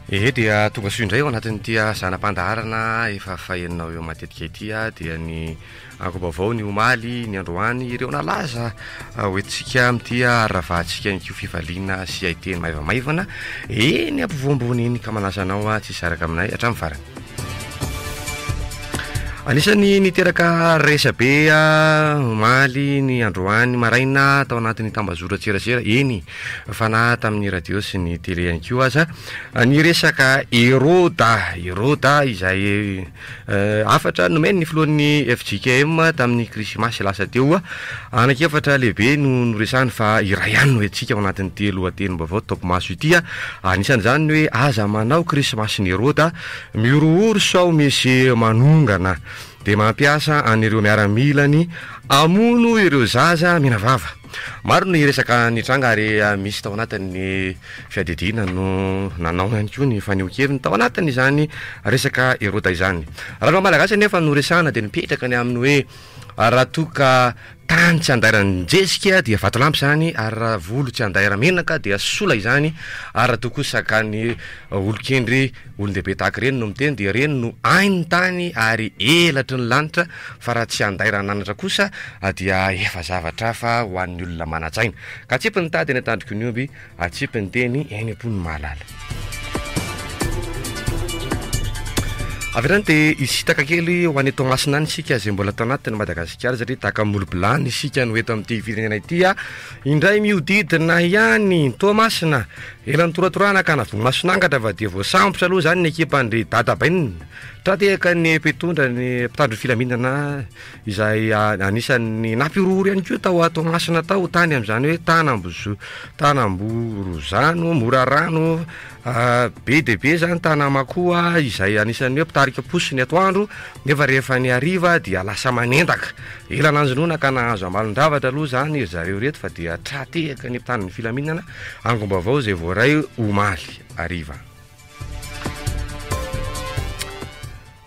Dia tonga soa indray ao anatin'ity zanam-pandaharana efa faheninao eo matetika ity dia ny ankovaovao ny omaly ny androany ireo nalaza hoentsika amin'ity aravahantsika nykio fifaliana sy aiteny maivamaivana ny ampivoambony iny ka manazanao tsy saraka aminay hatramin'ny farany. Anisany niteraka resabe omaly ny androany maraina tao anatin'ny tambazora tserasera eny fanahy tamin'ny radio sy ny tele ihany koa aza ny resaka Eroda izay afatra nomeny ny filohan'ny FJKM tamin'ny krisimasy lasa teo anankiefatra lehibe no resany fa iray ihany no etsika ao anatin'ity lohateny-baovao topomaso ity anisan'izany hoe aza manao krisimasy ny Eroda miorooro sao misy manongana dia mampiasa anireo miaramilany amono ireo zaza minavava. Maro ny resaka nitranga ary misy tao anatin'ny fiadidina no nanao ihany koa ny faneho-keviny tao anatin'izany resaka Eroda izany. Raha no malagasy nefa no resana dia nipetraka ny amin'ny hoe raha toka tany tsy andairany jesika dia vatolampy zany ary raha volo tsy andairamenaka dia sola izany ary raha tokosaka ny olokendry olondehibe tahaka ireny no miteny dia reny no ainy tany ary elatry ny lanitra fa raha tsy andairananatra kosa dia efa zavatra fa ho an'ny olona manatsaina ka tsipy ny tady ny atandriko ny omby atsipy ny teny eny am-pony mahalala. Averany dia isitaka kely ho an'eto masina any isika izay mbola tao anatiny Madagasikara satria tahaka molombolany isika no eto amin'ity firenena ity indray miodidina ihany toa masina elan'ny toratorana ka navomasonangatra fa dia voasambotra aloha zany ny ekipan'ry dadabainina tratehaka ny mpitondra ny mpitandro filaminana izay anisan'ny nampiroro ihany koa tao ato masina tao tany amin'izany hoe Tanamborozano Morarano be dia be zany Tanamakoa izay anisan'ny hoe mpitarika posiny atoandro nefa rehefa ny hariva dia lasa manendaka elan'anjonona ka nahazo amalon-davatra aloha zany zareo reto fa dia tratehaka ny mpitandro ny filaminana angom-baovao izay voaray omaly hariva.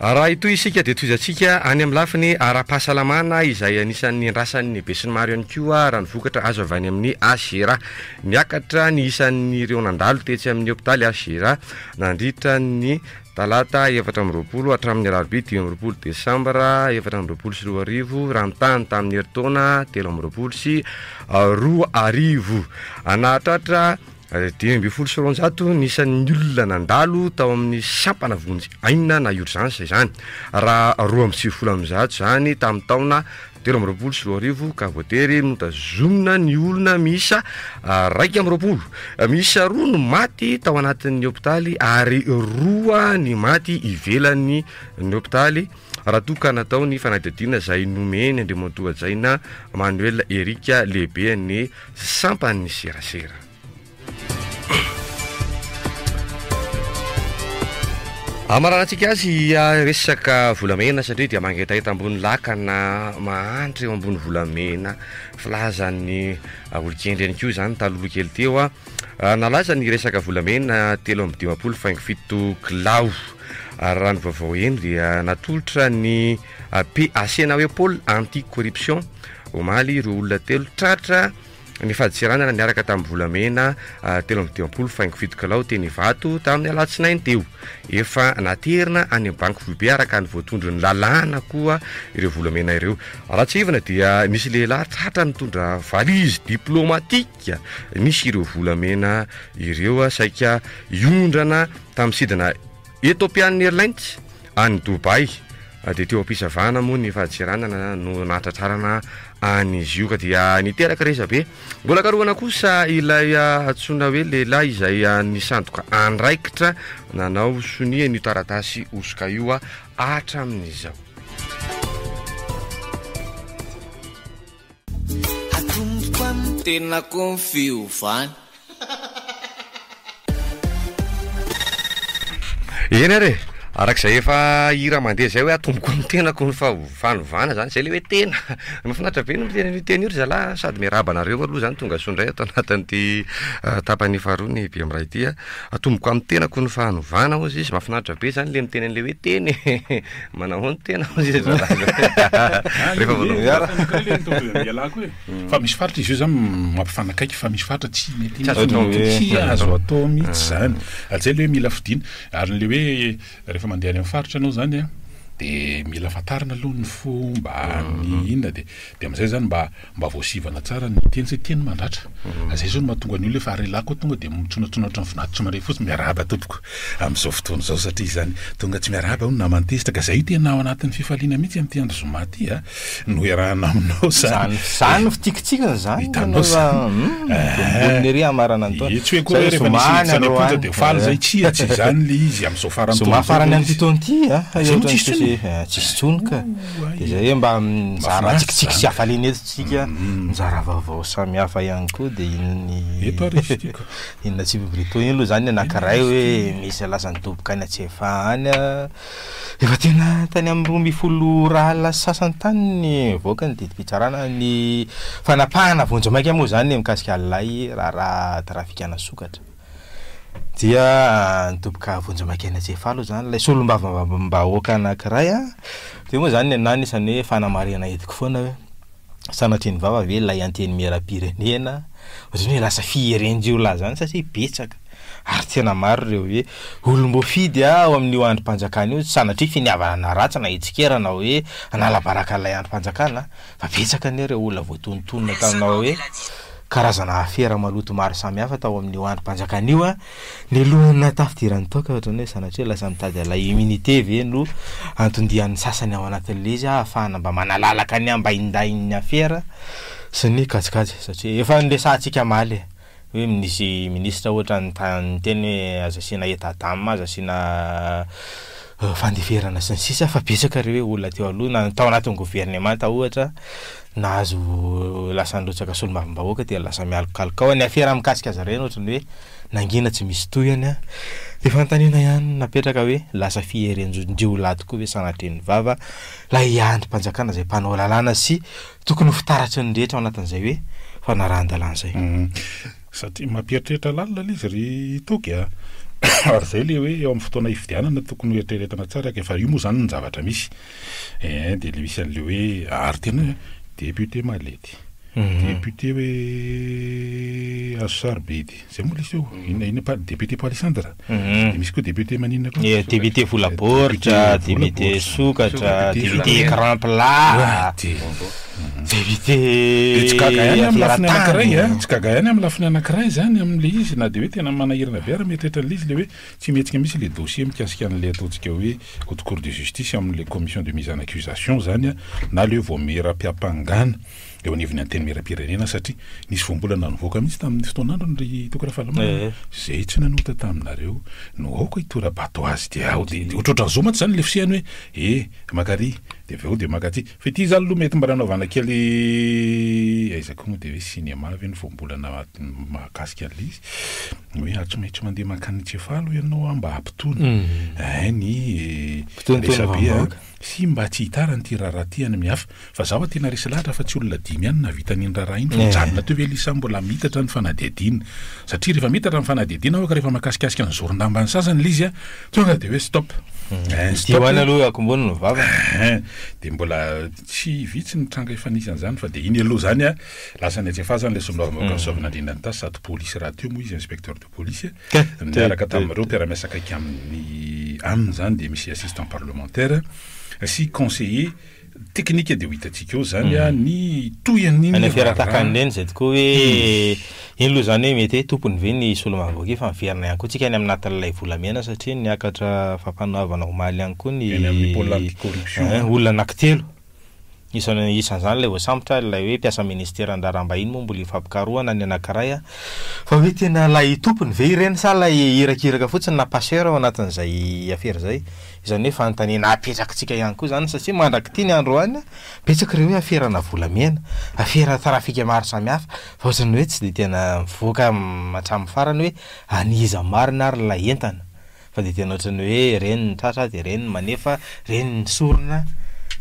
Raha ito isika dia toizantsika any amin'ny lafiny ara-pahasalamana izay anisan'ny andrasan'ny be sy ny maro ihany koa raha ny vokatra azo avy any amin'ny Asera. Niakatra ny isan'ny ireo nandalo tetsy amin'ny hôpitaly Asera nandritra ny talata 4 hatramin'ny alarobia 10 desambra 2024 raha mitany tamin'ny herintaona 13 sy 20 anatratra 270 nisan'ny olona nandalo tao amin'ny sampana vonjy aina na urgence izany raha 270 zany tamin'ny taona 13 sy 20 ka voatery notazomina ny olona misa 2 misa 2 no maty tao anatin'ny hôpitaly ary 2 ny maty ivelan'ny ny hôpitaly raha toka natao ny fanadidina izay nomeny Andriamantoajaina Manuel Erika lehibe ny sampan'ny serasera. Amaranantsika azy resaka volamena satria dia mangetaheta ambony lakana mahantra eo ambony volamena filazan'ny olokendry ihany koa zany talolo kely teo nalaza ny resaka volamena 3:27 kilao raha ny vaovao eny dia natolotra ny PAC na hoe pôle anti corruption omaly ireo olona telo tratra ny faditseranana niaraka tamin'ny volamena 3:27 kilao teny vato tamin'ny alatsinainy teo efa naterina any banky foibe araka ny voatondro ny lalàna koa ireo volamena ireo. Raha tsy ivana dia nisy lehilahy tratra nitondra valizy diplomatika nisy ireo volamena ireo saika iondrana tamin'ny sidina Ethiopian Airlines any Dubai dia teo ampisavana moa ny faditseranana no natratrarana an'izy io ka dia niteraka resabe. Mbola karohana kosa ilay atsona hoe lehilahy izay nisandoka andraikitra nanao sonia ny taratasy osoka io hatramin'izao. Atomboka amin'ny tenako ny fiovana. Eny are Arak'izay efa hira mandeha zay hoe atomboko amin'ny tenako ny fanovana zany zay le hoe tena mahafinaritra be no miteny ny teny io ry zalahy sady miaraba anareo aloha zany tonga sondray ato anatin'ity tapany faharoa ny be amin'ray ity atomboko amin'ny tenako ny fahanovana ozy izy mahafinaritra be zany le miteny an'le hoe teny manao ny tena ozy rehefa voaloha fa misy faritra izy io zany mampifanakaiky fa misy faritra tsy mety tsy azo atao mihitsy zany zay le hoe mila fidina ary le hoe rehefa mandeha any amin'ny faritra anao zany de mila fatarina aloha ny fomba ny inona de am'izay zany mba voasivana tsara ny teny zay teny mandratra zay zao no mahatonga ny olona efa relako tonga de mitsonatsonatra ny voninahitra mare fotsiny miaraba tompoko am'izao fotoana zao satria zany tonga tsy miaraba hono na mantesitra ka zay tena ao anatin'ny fifaliana mihitsy am'ty andro zoma ty no iarahana aminao zany fitikitsikana zany ry amarana antony tsy hoe koa rehefa nisy aponja de faly zay tsy zany le izy am'izao farany am'ty taona ty tsisy tsonika de zay hoe mba mizara tsikitsiky sy hafaliana etsitsika mizara vaovao samy hafa ihany koa de inona tsy bibrito iny aloha zany anankiray hoe misy lasa nidoboka any Antsefa any efa tena tany amin'ny 12 raha sasany tany ny voaka ny didi-pitsarana ny fanapahana vonjamaika moa zany mikasika alay raha trafikana sokatra dia nidoboka vonjamaika any Antsefa aloha zany lay solombavam-bahoaka anankiray de moa zany nany isany hoe fanamarihana etiko foana hoe sanatriny vava ve lay anteny miaram-pirenena ohatrany hoe lasa fiherenjiolahy zany satria betsaka ary tena maro reo hoe olom-boafidy ao amin'io androm-panjakana io sanatria finiavana ratsy na hetsikera na hoe anala-baraka lay androm-panjakana fa betsaka an'ireo olona voatonontonona taminao hoe karazana afera maloto maro samy hafa tao amin'io androm-panjakana io ny lohana tafidirany toka ohatrany hoe sanatria lasa mitady alay immunité ve no antondian'ny sasany ao anatin'le izy ahafahana mba manalalaka ny ambaindain'ny afera sy ny katsikajy satria efa niresantsika maly hoe misy ministra ohatra ny teny hoe azasina etadama azasina fandeferana sy ny sisa fa betsaka reo hoe olona teo aloha tao anatin'ny gouvernemanta ohatra nahazo lasa nirotsaka solombavam-bahoaka dia lasa mialokaloka ny afera mikasika azy reny ohatrany hoe nangina tsy misy toyany de fantaniana ihany napetraka hoe lasa fiherenjiolahy tokoa hoe sanatriny vava lay androm-panjakana zay mpanao lalàna sy tokony fitaratry ny rehetra ao anatin'izay hoe fanarahan-dalàna zay satria mampieritreritra lalina izy ry toky ary zay le hoe eo amin'ny fotoana hifidianana tokony hoeritreretana tsara efa io moa zany ny zavatra misy de le misy an'le hoe ary tena député malety député hoe Asarbedy zay moa lisy eo ina pa député Palisandra de misy koa député maninona koa député Volaboritra député Sokatra député Grand Plat député tsy gaga ihany amin'ny lafiny anankiray tsy gaga ihany amin'ny lafiny anankiray zany amin'le izy na de hoe tena manahirana be ary mieritreritra izy le hoe tsy mihetsika misy le dossier mikasika an'le ataontsika hoe haute cour de justice amin'le commission de mise en accusation zany na le vao miera-piampangana eo anivony anteny miera-pirenena satria nisy voambolana nivoaka mihitsy tamin'ny fotoanandro ny tokona fahalamana zay tsy nanota taminareo no aoko hitora-bato azy de ao de ohatroatra zao maty zany le fisiany hoe makary de aveo de makaty fa ity zany aloha mety mba nanaovana kely aizako moa de hoe cinéma avy ny voambolana mahakasika an'le izy hoe tsy maintsy mandeha makany Antsefa aloha ianao mba hampitony ny resabe sy mba tsy hitarany ty raharaha ty any mihafa fa zaho tena resy lahatra fa tsy olona dimy ihany navita ny raharaha iny fa mijanona teo ve lisa mbola mitatra ny fanadihadiana satria rehefa mitatra ny fanadihadiana aoka rehefa makasikasika ny zoron-dambany sasany le izy tonga de hoe stop stopany aloha akombony no vava de mbola tsy vitsy ny tranga efanisany zany fa de iny aloha zany lasa ny Antsefa zany le solombavam-bahoaka tasy sady polisy raha teo moa izy inspecteur de police miaraka tamin'ireo mpiara-miasa akaiky aminy zany de misy assistant parlementaire sy conseiller technique de hitatsika eo zany ny toyan'iny any fiara-takany reny zay tokoa hoe iny aloha zany hoe mety hoe tompony ve ny solombavam-bahoaka fa miverina ihany koa tsika any amin'natin'ilay volamena satria niakatra fampanoavana omaly ihany koa ny olona anankitelo isan'izany lay voasambotra lay hoe mpiasa ministera andarambahiny moa mbola ifampikarohana ny anankiray fa hoe tena lay tompony ve ireny sa lay irakiraka fotsiny na passeur ao anatin'izay afera zay izany hoe fanontaniana apetrakatsika ihany koa zany satria mandraky ny androany betsaka reo hoe aferana volamena afera trafika maro samihafa fa ohatrany hoe tsy de tena mivoaka hatramin'ny farany hoe aniza marina ary lay entana fa de tena ohatrany hoe reny ny tratra de reny ny manefa reny ny sorona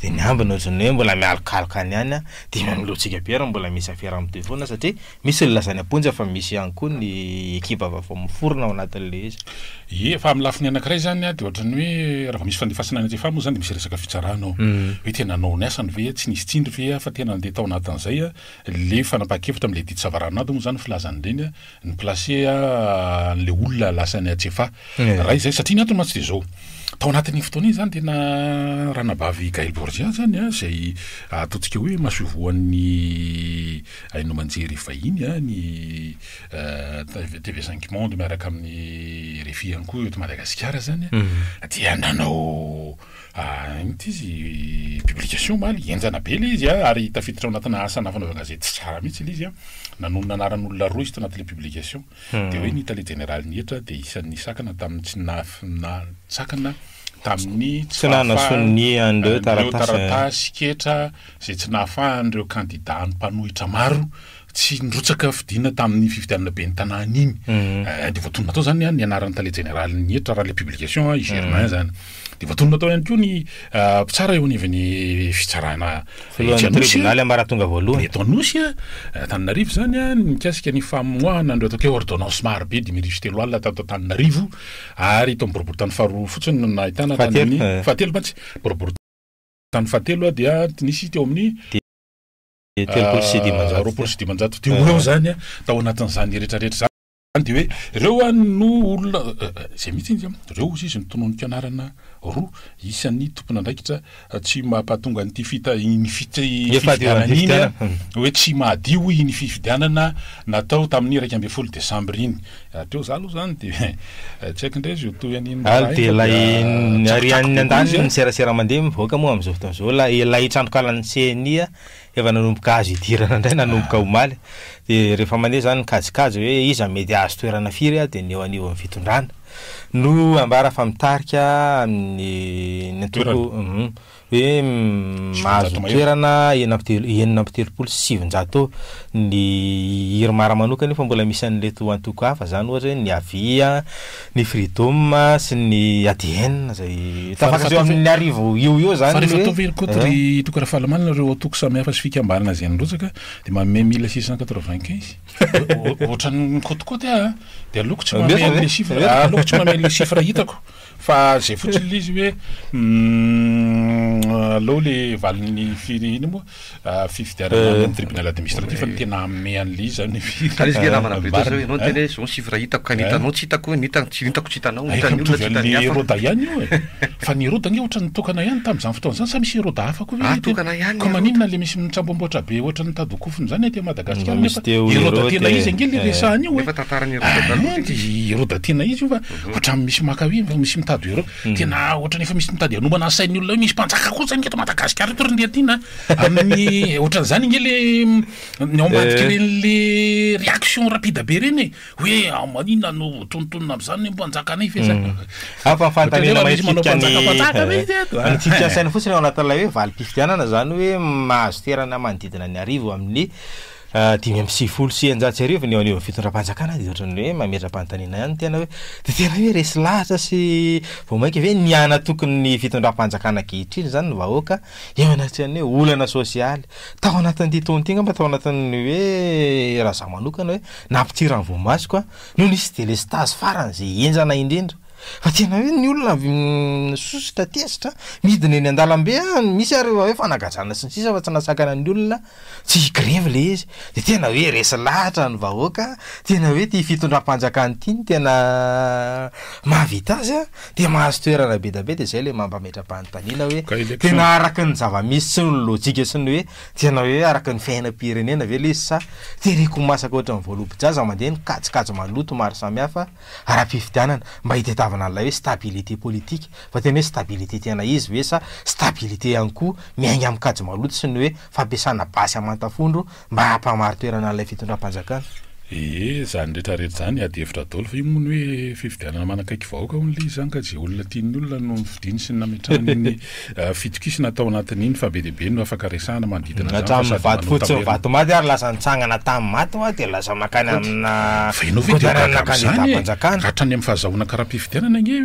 de ny ambiny ohatrany hoe mbola mialokaloka any ihany de milotsika biara mbola misy affaire amin'ny foana satria misy ny lazany aponja fa misy ihany koa ny ekipa vaovao miforona ao anatin'le izy fa amin'ny lafiny anankiray zany a de ohatrany hoe raha misy fandefasana ny moa zany de misy resaka fitsarana ao hoe tena nanao ny asany ve tsy nisy tsindry ve fa tena andeha tao anatin'izay a le fanapa-kevitra am'le didy savaranado moa zany filazany reny a ny placé a le olona lasany atsefa raha izay satria ny antony matsy de zao tao anatin'ny fotoana iny zany tena ranabavy Gaël Borgia zany a zay ataontsika hoe masovoan'ny aino manjery vahiny a ny TV5 Monde miaraka amin'ny refi ihany koa eto Madagasikara zany a dia nanao izy publication maly enjana be le izy a ary tafiditra ao anatina asa nafanaova gazety tsara mihitsy le izy a nanonona anaran'olona roa izy tao anatin'le publication de hoe ny tale général nihitra de isan'ny sakana tamin'ny tsy sakana tamin'ny tsy nanasony andreo taratasy ketra zay tsy nahafahan'ireo candidat ny mpanohitra maro tsy nrotsaka fidina tamin'ny fifidianana be ny tanàna iny de voatonona tao zany ny anaran'ny tale général nihitra raha le publication i Germain zany de voatonona tao ihany koa ny tsara eo anivany fitsarana tribunal Ambaratonga voalohany eto Anosy a Tananarivo zany a mikasika ny famoahana andreo atao hoe ordonnance maro be 2023 alina tato Tananarivo ary ito boribory tany faharoa fotsiny nahitana tamin'ny fahatelo matsy boribory tany fahatelo a dia nisy teo amin'ny roapolo sy dimanjato teo eo zany a tao anatin'izany rehetrarehetra zany de hoe reo no olona zay mihitsy izy reo izy ny tononika anarana roa isan'ny tompon'andraikitra tsy mampatonga ny fifidianana hoe tsy mahadio ny fifidianana natao tamin'ny 1 Desambra iny teo za aloha zany de tsy haiko indray izy toy an'iny de lay arian'ny andaniny ny serasera mandeha mivoaka moa am'izao fotoana zao lay trandrokalan'ny CNI efa nanomboka azo idirana indray nanomboka omaly de rehefa mandeha zany kajikajy hoe izy mety azo toerana firy a de ny eo anivon'ny fitondrana no ambara fa mitarika amin'ny toko hoe mahazo toerana 9telopolo 700 ny irmara manokany fa mbola misy an'leto antoko hafa zany ohatra ny avia ny freedom sy ny ADN zay tafakateo amin'ny arivo io zany fa rehefa atao very koa ry toko ara-fahalamanana reo toko samihafa sy fikambanana zay nrotsaka de manome 1695 ohatran'ny kotokoty a de aloko tsy mamely le chiffre aloko tsy mamely le chiffre hitako fa zay fotsiny le izy hoe aleo le valin'ny iny moa fifidianana amin'ny tribunal administratif ny tena ame an'le izy zany izy namana be tao zao anao tena zao chiffre hitako ka nitanao tsy hitako tsy hitako tsy hitanao hitan'ny roda ihany io fa ny roda nge ohatrany tokana ihany tamin'izany fotoana zany sa misy roda hafa koa tokana ihany ko maninona le misy mitsamboamboatra be ohatrany tadokofony zany ety Madagasikara nefa roda tena izy ange le resahany io efa tantarany roda tena izy io fa ohatrany misy makahoy misy mitady ero tena ohatrany efa misy mitady anomana sain'ny olona hoe misy mpanjaka koa zany eto Madagasikara eto rindretina amin'ny ohatrany zany nge le ny ambadiky ren'le réaction rapide be reny hoe manina no tontonona am'zany mpanjaka anay fe zany afa fantanina maitsika saina fotsiny ao anatin'ilay hoe valim-pifidianana zany hoe mahazo toerana manodidina ny arivo amin'ny 570 ny eo anivon'ny fitondram-panjakana de ohatrany hoe mametra-panontaniana ihany tena hoe de tena hoe resy lahatra sy vao mainka hoe niana tokony ny fitondram-panjakana ankehitriny zany ny vahoaka eo anatrany hoe olana sosialy tao anatin'ity taontinga mba tao anatin'ny hoe raha za manokana hoe nampitiran'ny voamasoko a no nisy délestage farany zay enjana indrindra fa tena hoe ny olona sositra tesitra midina eny an-dalambe misy ary hoe fanagajana sy ny sisa fa tsy nasakana ny olona tsy grève le izy de tena hoe resy lahatra ny vahoaka tena hoe ty fitondram-panjakana ity tena mahavita azy a de mahazo toerana be da be de zay le mampametra-panontaniana hoe tena araka ny zava-misy sy ny lojika sy ny hoe tena hoe araka ny fiainam-pirenena ve le izy sa tereko masaka ohatra ny voalobodraza mandeha ny kajikajy maloto maro samihafa ara-pifidianana mba hitetavana an'ilay hoe stabilité politique fa tena hoe stabilité tena izy hoe sa stabilité ihany koa miainga amin'ny kajy maloto sy ny hoe fampiasana basy amantafondro mba hampamaro toerana an'ilay fitondram-panjakana Zany rehetrarehetra zany ady hevitra daholo fa io moa hoe fifidianana manakaiky vahoaka on'le izy zany ka zay olona tian'ny olona no mividiny sy ny nametrahany ny fitokisana atao anatin'iny fa be deabe no afaka resahana manodidina vato fotsiny vato maty ary lasa nitsangana tamin'ny maty wa dia lasa makany amina fa ianao ve fanjakana hatrany amin'ny fahazahoana karaha-pifidianana nge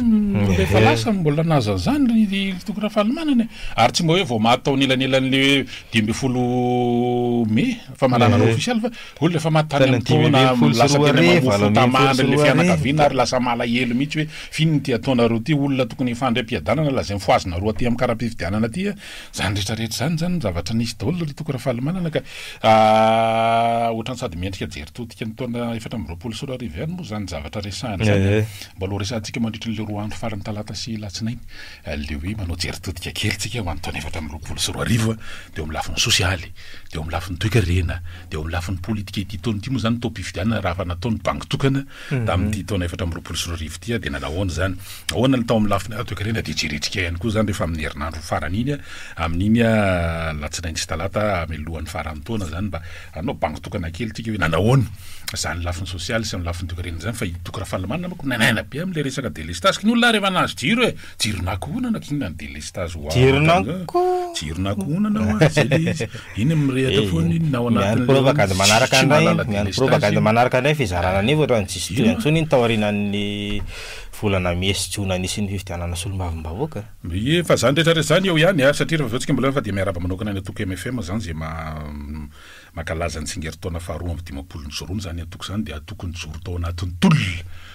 rehefa lasa mbola nazany zany tokony rahafalimanana ary tsy mba hoe vao maty tao nilanelan'le 12 mai fa malanana ofisialy fa olona efa maty tany amin'ny lasa tena mamofotamandry le fianakaviana ary lasa malahelo mihitsy hoe finony ty ataonareo ty olona tokony ifandray am-piadanana lazay mifoazina roa ty amin'ny karaha-pifidianana ty zany rehetrarehetra zany zavatra nisy daholo le tokony rahafalimanana ka ohatrany sady miendrika jeritodika ny taona 2024 any moa zany zavatra resahana zany mba loha resantsika mandritra n'le 4 andro farany talata sy latsinainy le hoe manao jeritodika kely tsika ho any taona 2024 dia eo amin'ny lafiny sosialy dia eo amin'ny lafiny toe-karena dia eo amin'ny lafiny politika ity taona ity moa zany fifidianana raha fa nataony banky tokana tamin'ity taona 2024 dia nanahoana zany ahoana ny tao amin'ny lafiny toe-karena dia jeretrika ihany koa zany rehefa amin'ny herinandro farany iny amin'iny latsinainy sy talata amilohan'ny farany taona zany mba anao banky tokana kely tsika hoe nanahoana zany lafiny sosialy sy amin'ny lafiny toe-karena zany fa itoko rahafalimanana mako nanaina be amin'le resaka délestage ny olona rehefa nazo jiro jiron'akohonana kinona ny délestage jiron'akohonana zay le izy iny mirehatra foana iny na ao anatin'ny propagande manaraka andray propagande manaraka indray fizarana anivo ohatrany tsisy toy antsony iny taorinan'ny volana miesy jona nisy ny fifidianana solombavam-bahoaka fa zany rehetrarehetra zany eo ihany satria rehefa vaotsika mbola fa dia miaraba manokana ny atoko MFM zany zay makalaza ny tsingeritaona faharoa amby 24 zany atoko zany dia atoko ny joro tao anatin'ny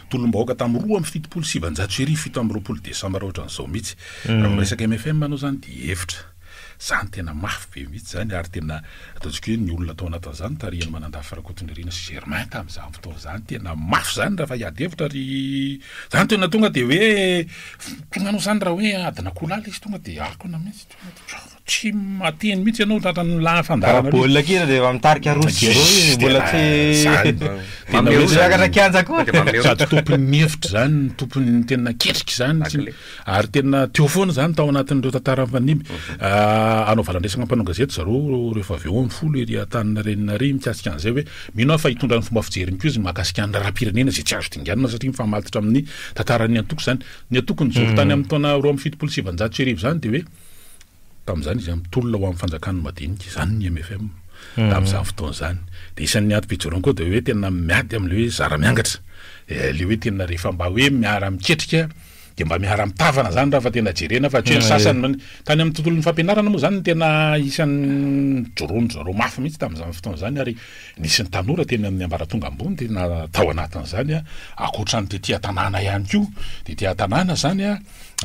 tolom-bahoaka tamin'ny 2/7/7 desambra ohatran'izao mihitsy raha resaka MFM manao zany dia hevitra zany tena mafy be mihitsy zany ary tena ataontsika hoe ny olona tao anatin'izany tarihany manandafy Rakotonirina sy Germain tamin'izany fotoana zany tena mafy zany raha fa hiady hevitra ry zany tena tonga dia hoe tonga anao zany raha hoe adina kolala izy tonga dia ako na mihitsy tsy mateny mihitsy ianao tratran'ny lafandarana baolina kina dia efa mitarika rosy izy mbola sady tompony hevitra zany tompony tena ketrika zany ary tena teo foana zany tao anatin'ireo tantara fanimby anao valandresana mpanao gazety zareo rehefa avy eo amin'ny folo ery tanana renina ry mikasika an'izay hoe mino fa hitondra ny fomba fijery miko izy mahakasika ny raha-pirenena zay tsy azo dinganina satria mifamalitra amin'ny tantaran'ny antoko zany ny antoko ny joro tany amin'ny taona 2/7/7 zany dia hoe tamin'izany izy mitolona ho amin'ny fanjakany madinika zany ny MFM tamin'izany fotoana zany dia isan'ny atom-pijorony koa dia hoe tena miady amin'le hoe zara-miangatra le hoe tena rehefa mba hoe miara miketrika dia mba miara mitavana zany raha fa tena jerena fa tsy hoe sasany tany amin'ny tontolon'ny fampianarana moa zany tena isan'ny jorono zareo mafy mihitsy tamin'izany fotoana zany ary nisy ny tanora tena amin'ny ambaratonga ambony tena tao anatin'izany akoatrany tetỳ tanàna ihany koa tetỳ tanàna zany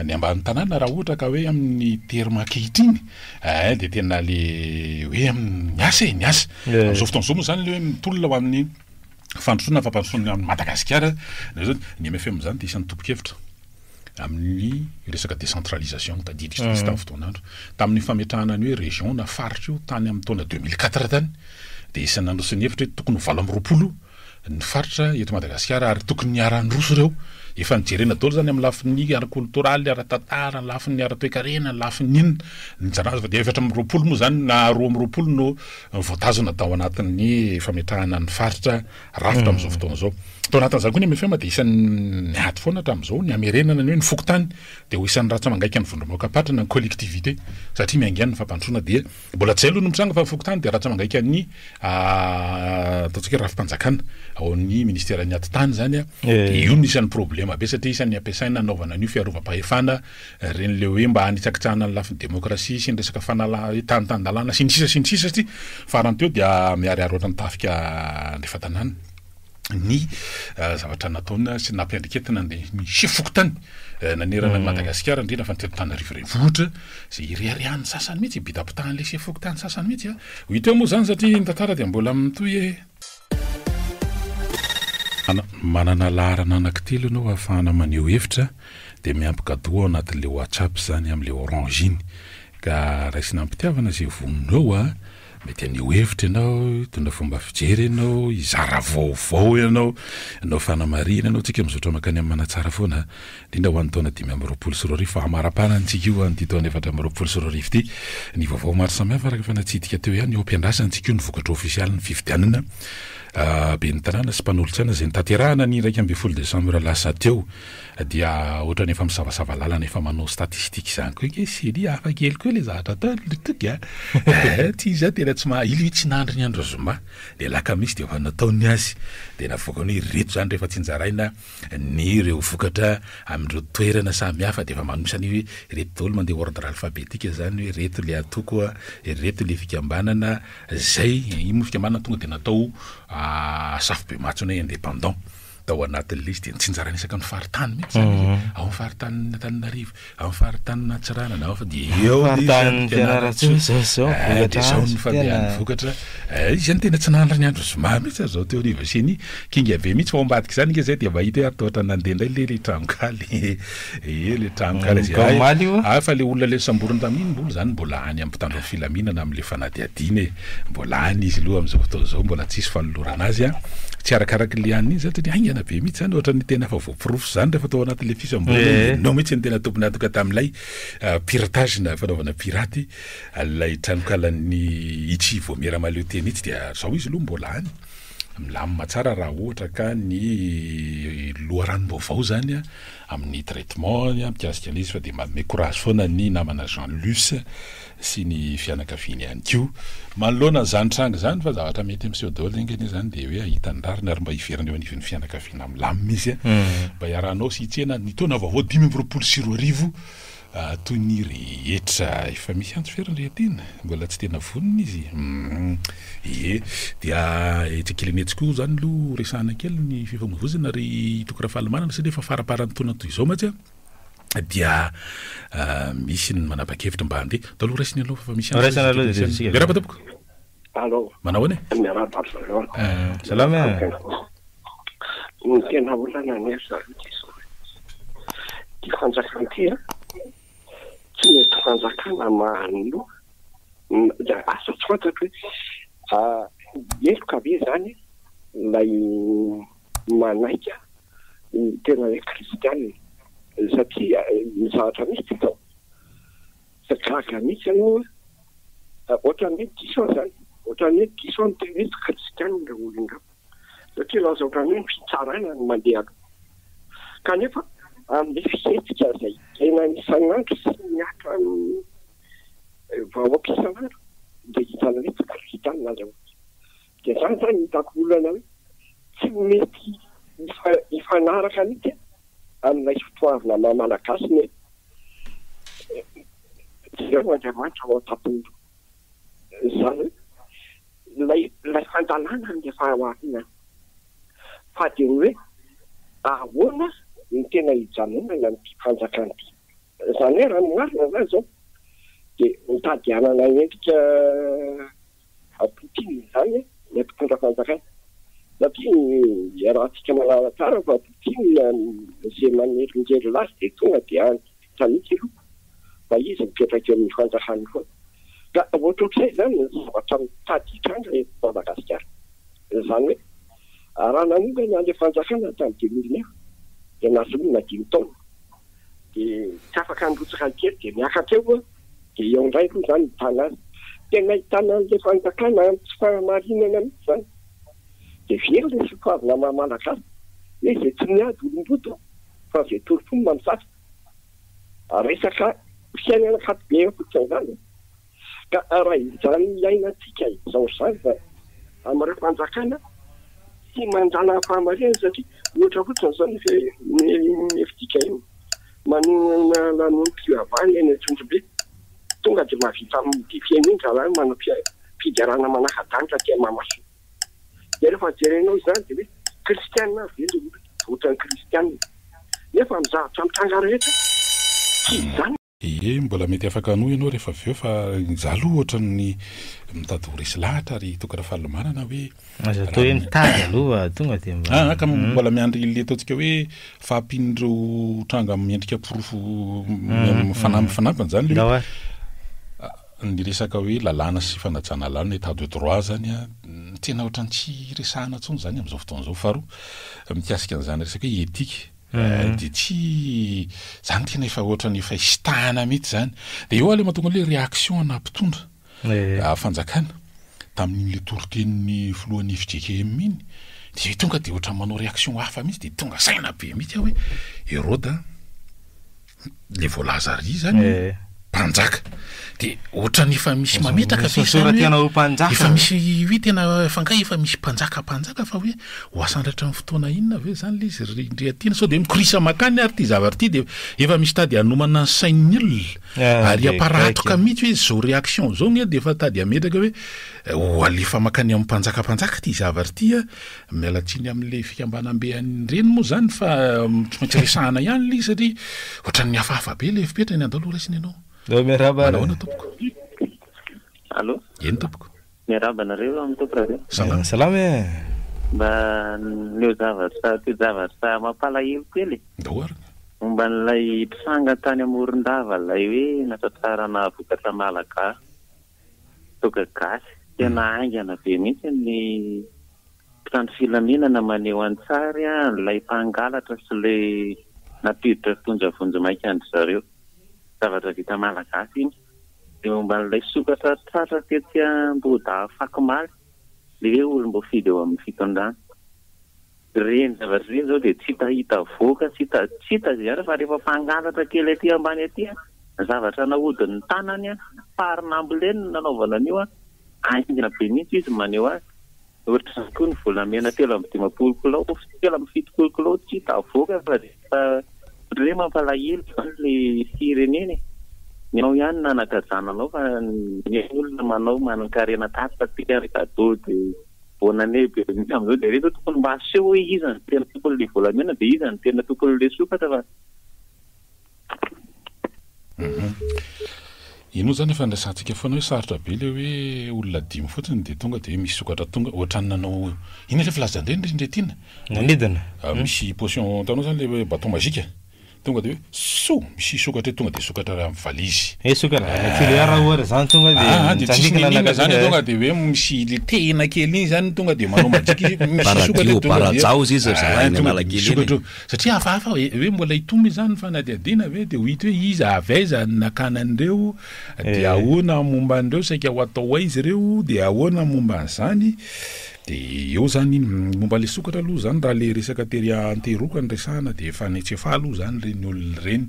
ny ambany tanàna raha ohatra ka hoe amin'ny terme ankehitriny dia tena le hoe niasa amin'izao fotoana zao moa zany le hoe mitolona ho amin'ny fandrosoana fampandrosoana amin'ny Madagasikara ny MFM zany dia isan'ny tompo-kevitra amin'ny resaka décentralisation tadidika izy tamin'ny fotoanandro tamin'ny fametrahana ny hoe région na faritra io tany amin'ny taona 2004 tany dia isan'ny nandroso ny hevitra hoe tokony 20 ny faritra eto Madagasikara ary tokony niarany roso ireo efa nijerena daholo zany amin'ny lafiny ara-kultoraly ara-tantara ny lafiny ara-toe-karena ny lafiny inona ny janazy fa dia 7/20 moa zany na 2/20 no voatazona tao anatin'ny fametrahana ny faritra rafitra amin'izao fotoana zao tao anatin'izany koa ny MFM dia isan'ny niady foana hatramin'izao ny amerenana ny hoe ny fokotany dia ho isan'ny ratsa mangaika ny vondromaokapatrana ny collectivité satria miangiany ny fampandrosoana dia mbola tsy hay aloha no mitranga fa fokotany dia ratsa mangaika ny ataontsika rafi-panjakana ao amin'ny ministera ny ati-tany zany dia io ny isan'ny problema be satria isan'ny ampiasaina anaovana ny fiarovam-pahefana reny le hoe mba hanitsakitsahana ny lafiny demokrasia sy ny resaka tanitany-dalàna sy ny sisa satria farany teo dia miariary ohatrany tafika ny fatanàna ny zavatra nataona sy nampiandriketina misy fokotany nanerana ny Madagasikara indrindra fa ny Antananarivo renivohitra zay iriarian'ny sasany mihitsy bidapitahan'le sy fokotany sasany mihitsy ho ito moa zany satria ny tantara dia mbola mitoy manana laharana anankitelo ianao ahafahana maneho hevitra dia miampy cadeau ao anatin'le WhatsApp zany amin'le Orange iny ka raha sy nampitiavana zay voninao mety aneho hevitra ianao tona fomba fijery ianao izara vaovao ianao fanamarina ianao tsika mizotra makany amin'ny manatsara foana indrindra ho an'ny taona 2024 fa hamarapanany tsika io an'ity taona 2024 ity ny vaovao maro samihafa araka fa natsidika teo ihany eo am-piandrasany tsika io ny vokatra ofisialy ny fifidianana be ny tanàna sy mpanolotsana zay nitaterahana ny 1 Desambra lasa teo dia ohatrany efa misavasava lalana efa manao statistika izany koa ke sely hafa kely koa le zavatra atao toka ty za tena tsy ili tsy nandry ny andro zoma de lakamisy de efa nataony azy de navoakany hoe reto zany rehefa tsy njaraina ny ireo vokatra amindreo toerana samy hafa de efa manosany hoe reto daholo mandeha ordre alphabetika zany hoe reto le atoko reto le fikambanana zay imo fikambanana tonga de natao safy be matsona indépendant tao anatin'ny liste tsy njarana isaka ny faritany mihitsy zany ao faritany Antananarivo ao faritany Tsirana na ao fa de eo faritany Fianarantsoa zao ny fambean'ny vokatra izy zany tena tsy nandry ny andro zoma mihitsy zao teo riva siny kinga be mihitsy ambadika zany ke zay de mahita hoe atao nandeha ndray le trangokaly le trangokaly zay fa le olona le samboriny tamin'iny mbola zany mbola any amin'ny mpitandro ny filaminana amin'le fanadiadiny mbola any izy aloha amin'izao fotoana zao mbola tsisy fanolorana azy tsy arakaraky le any satria aingana be mihitsy zany ohatra ny tena fa voapirofo zany rehefa tao anatin'le fisambolana no mihitsy ny tena tompony atoka tamin'ilay piratage na fanaovana piraty lay trangokalan'ny itsy voamera maleo teny itsy dia zao izy aloha mbola any milamina tsara raha ohatra ka ny loharanom-baovao zany amin'ny traitement mikasika an'izy fa de manome courage foana ny namana Jean-Luc sy ny fianakaviany ihany koa manoloana zany tranga zany fa zavatra mety amin'ny daholo ingeny zany de hoe ahitany rariny ary mba hiveriny eo anivon'ny fianakaviana milamina izy mba hiarahanao sy hitsena ny taona vaovao 2024 toy ny rehetra efa misy antso ferany rehetina mbola tsy tena voniny izy dia etsakelenetsy koa zany lo resahana kely ny fifamoivoizana ry tokora fahalamanana satria efa faraparany taona toy izao matsy dia misy ny manapa-kevitra mba handeha taloha raisiny aloha fa misy miarapa tapoko manao any salama ny tena olana ny ty fanjakanty tsy mety fanjakana mahano asa tsy fantatro hoe eloka be zany lay manaika ny tena hoe kristianina satria ny zavatra misy ty tao gaga misy aloha ohatrany hoe diso zany ohatrany hoe diso ny tena hoe kristianina olona satria laza ohatrany hoe fitsarana ny mandeha kanefa amin'ny fihetsika zay tena isan'andro sy miaka vahoaka isan'andro de hitana hoe kristianina zao de zany zany hitako olana hoe tsy mety ifanaraka mihitsy amin'ilay fotoavina malagasy ny zao Andriamanitra ao an-tampondro zany lay fandalana nefa hoavina fa de hoe ahoana ny tena hijanonana ny fanjakanty zany hoe raha noarina zany zao de mitady anana endrika Poutine zany le mpitondra fanjakana satria rahantsika malala tsara fa Poutine zay maneringery lasy de tonga de tanitsy aloha fa izy mipetraka eo amin'ny fanjakany foana ka ohatrotr'izay zany zavatra mitady hitranga eto Madagasikara zany hoe raha nanongana le fanjakana tamin'ny 2009 de nazonona 10 taona de tsy afaka nrotsaka kely de miakateo de eo indray koa zany hitana azy tena hitana an'le fanjakana tsy fahamarinana mihitsy zany de very le sotoavina malagasy hoe zay tsy miady olom-boto fa zay torofony mamosasa resaka fiainana katibe fotsiny zany ka raha izany iainantsika izao zany fa amin'ireo fanjakana tsy manjana fahamarina satria ohatra fotsiny zao ny efitika iny manona lanonam-pivavahana eny Antsondrobe tonga de mahavita amin'ity fiainana raha manao figarana manaka-danitra tia Mamasoa de rehefa jerenao zany de hoe kristianina velo votany kristianina nefa mizahatra mitanga rehetra tsy zany mbola mety afaka anohy ianao rehefa aveo fa za aloha ohatra ny mitady ho resy lahatra ry tokana fahalomanana hoe aza atao hoe mitady aloha tonga de ka mbola miandry le ataontsika hoe fahampian'ireo tranga miendrika porofo fanampiny zany le ny resaka hoe lalàna sy fanajana lalàna état de droit zany tena ohatrany tsy resahana tsony zany amin'izao fotoana zao faharoa mikasika an'izany resaka hoe etika de tsy zany tena efa ohatrany efa isitahana mihitsy zany de eo ale mahatonga le réaction ana mpitondra fanjakana tamin'le torotenin'ny filohan'ny FJKM iny de tonga de ohatran'ny manao réaction hafa mihitsy de tonga saina be mihitsy hoe Hérode le voalaza ry zany mpanjaka de ohatrany efa misy mametraka efa misy hoe tena fangay efa misy mpanjaka fa hoe hoasandratra ny fotoana inona ve zany le izy rindreatina sao de mikorisa makany ary ty zavatra ty de efa misy tady hanomana ny sain'ny olona ary aparatoka mihitsy hoe zao réaction zao ny de efa tady ametraka hoe ho alefa makany amin'ny mpanjaka ty zavatra ty mialatsiny amin'le fikambanam-beany reny moa zany fa tsy maintsy resahana ihany le satria ohatran'ny hafahafa be le fipetrany andalo raisiny ianao Naona tompoko. Allô? Eny tompoko. Miarahaba nareo amin'ny tompoko. Salama. Mba leo zavatra mampalahelo kely. Dahoara. Momba n'ilay mpisanga tany Morondava ilay hoe natratrarana vokatra malagasy. Toka gasy. Tena aingana be mihitsy ny mpitandro filaminana maneho an-tsary ilay mpangalatra sy ilay napiditra tonja vonjy-maika andry zareo. Zavatra vita malagasy iny de momba n'ilay sokatra tratra tetsy Ambohidahy Fakomaly le hoe olom-bo fidy eo amin'ny fitondrana reny zavatra reny zao de tsy hita voaka tsy hita zay fa rehefa mpangalatra kely aty ambany aty zavatra nahodin'ny tanany farin'amboleny nanaovana an'io aingina be mihitsy izy maneho azy ohatra koa ny volamena 3.5 kilao 7 kilao tsy hita voaka fa re mampalahelo le fireneny minao ihany nanakajana fa ny olona manankarena tatitra tika rikado de bonane be am'izao de reto tokony mba aseho hoe iza ny tena tokony le volamena de iza ny tena tokony le sokatra fa ino zany efa ndrasantsika foana hoe sarotra be le hoe olona dimy fotsiny de tonga de misy sokatra tonga ohatrany nanao ina le filazandreny rindretina nanidina misy potion tanao zany le baton magique tonga de so misy sokatra tonga de sokatra raha amin'ny valizy sokatra filiara oara zany tonga de tsandiky zany tonga de hoe misy le tena kely iny zany tonga de manao majiky misy sokatra satria hafahafa hoe mbola itomy zany fanadiadina ve de ho hita hoe izy avaiza nakanan'ireo de ahoana momba an'ireo saika ho atao aizy ireo de ahoana momba an'izany de eo zany momba le sokatra aloha zany raha le resaka tery anteroka ny resahana de efa netsefa aloha zany reny olona reny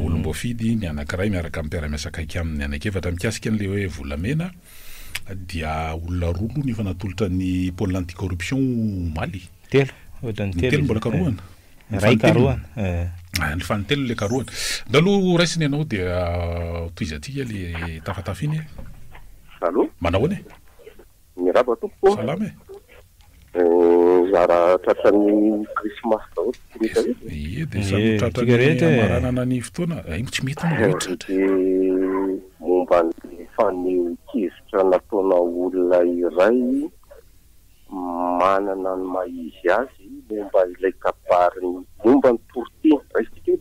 olom-bo fidy ny anankiray miaraka amin'ny mpiara-miasa akaiky amin'ny anankiefatra mikasika an'le hoe volamena dia olona roa aloha ny efa natolotra ny pôle anticorruption Mali telo mbola karohana ray karohana ny fanontelo le karohana ndaloha raisiny ianao dia toizatika le tafatafiny allo manao ane miraba tompoko salama zara tratran'ny Christmas daholo de samy tratran'ny maranana ny fotoana tsy mety de momba ny fanehon-kevitra nataona olona iray manana ny maizy azy momba ilay kabary momba ny tortine raisitsika hoe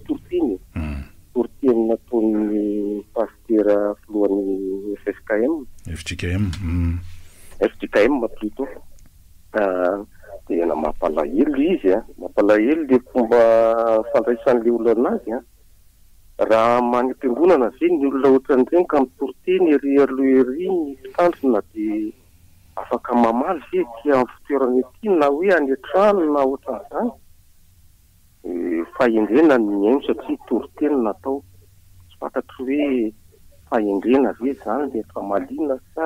tortine nataon'ny pasteur filohan'ny FJKM plutôt tena mampalahelo izy mampalahelo le fomba fandraisan'le olona azy raha manam-piangonana ve ny olona ohatran'ireny ka mitorteny ery aloha ery ny mpitandrina de afaka mamaly ve ty amin'ny fitoerany ety na hoe any an-trano na ohatran'izany fahendrena ny miaino satria torteny natao tsy fantatro hoe fahendrena ve zany le famalina sa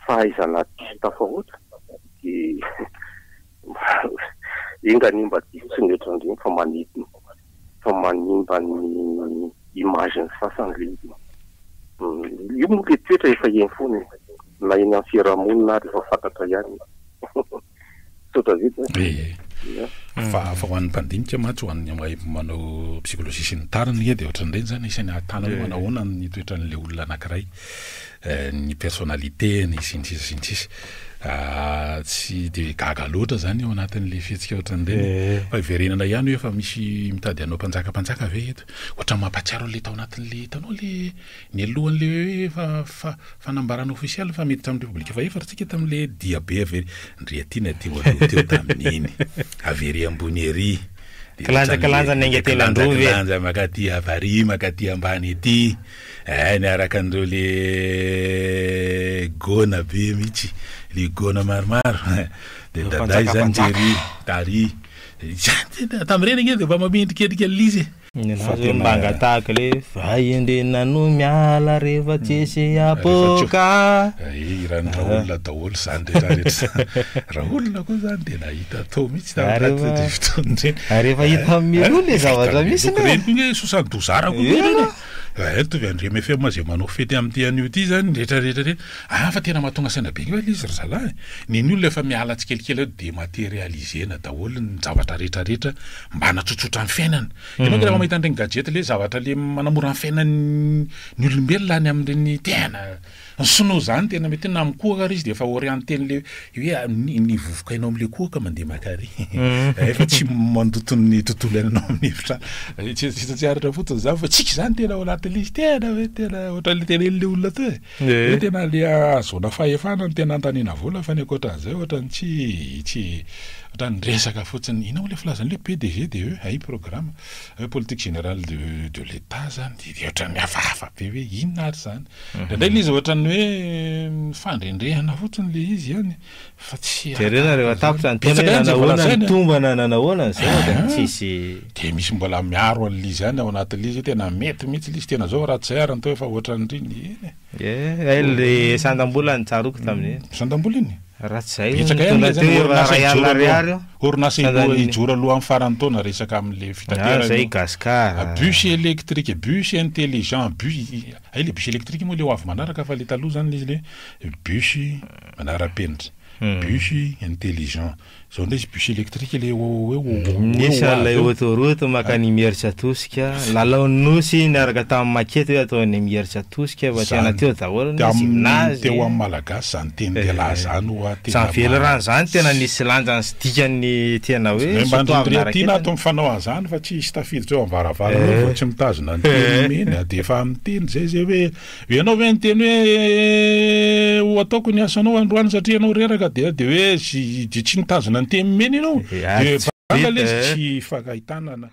fahaizana tafahoatra de enganimba tsy ny ohatran'ireny fa manimba ny image ny sasany le io moa le toetra efa eny foana na eny amin'ny fiarahamonina ary efa fantatra ihany sotra vita fa ho an'ny mpandinika matsy ho an'ny mahay manao psychologie sy ny tariny de ohatran'ireny zany isany hatana hoe manahoana ny toetran'le olona anankiray ny personnalité ny sintsisa tsy de gaga loatra zany eo anatin'le fihetsika ohatran'ireny fa iverenana ihany hoe fa misy mitady anao mpanjaka ve eto ohatra mampatsiaro le tao anatin'le hitanao le ny alohan'le hoe fanambarana ofisialy fa mety tamin'ny republika fa efatsika tamin'le diabe ndreatina teo tamin'iny avery ambony ery Kalanja nengetena androvy kalanja makaty avary makaty ambany ety niaraka andreo le gona be mihitsy le gona maromaro de daday zany jery tary tam'ireny igny de mba mamendriketrika lizy mbanga tahaka le vaendrena no miala rehefa tsesy apoka irany raha olona daholo zany rehetrarehetra raha olona koa zany de nahita atao mihitsy tamin'iraty fotoanireny rehefa hita miro le zavatra misy reny sosanydozara koa tovy andre MFM zay manao fety am'ty an'io ty zany rehetrarehetra reny fa tena mahatonga saina be hoe izy ry zalahy neny olona efa miala tsikelikely ao de matérialisena daholo ny zavatra rehetrarehetra mba hanatsotsotra ny fiainana ianao rehefa mahita an'ireny gadgety le zavatra le manamora ny fiainany olombelona any amin'ireny tena sono zany tena mety na amikoaka ary izy de efa orienteny le hoe nivovokainao am'le koaka mandeha makary efa tsy mandotony tontolo ainanao amin'ny hevitra tsy aratra fotony zany fa tsika zany tena ao anatin'izy tena hoe tena ohatran'le tena ely le olona to hoe tena le azona fahefana ny tena antanina vola fa ny akoatran'izay ohatrany tsy ohatrany resaka fotsiny inao le filazan'le PDG de hoe ay programme politique générale de l'État zany de ohatrany hafahafa be hoe inona ary zany ndray le izy ohatrany hoe fandrendrehana fotsiny le izy ihany fa tsy jerena rehefa tapitra ny tena nanahoana ny tombana nanahoana zay ohatrany tsisy de misy mbola miaro an'le izy ihany ao anatin'le izy tena mety mihitsy le izy tena zao raha tsy zay ary ny tao efa ohatran'ireny le sandam-bola ny tsaroko tamin'iny sandam-bola iny raha tsy zay orinasa ijora aloha amin'ny farany taona resaka amin'le fitaterana gaskara bus électrique bus intelligent le bus électrique moa le ho avy manaraka fa le taloha zany izy le bus manara-penitra bus intelligent zao ndray izy bus électrique le misy lay autoroute makany mieritra tosika lalaonosy niaraka tamin'ny makety hoe ataony mieritra tosika fa tiana teo daholo teo amin'ny malagasy zany teny tela zany zany velo rano zany tena nisy lanjany sy dikany tena hoe sotoavinaretiana ato mifanao an'izany fa tsy isy tafiditra eo ambaravarana fa tsy mitazona ny teny mena de efa miteny zay hoe ianao hoe ny teny hoe ho ataoko ny asanao androany satria ianao reraka de hoe tsy nitazona ny teny mena ianao de banga le tsy fakahitana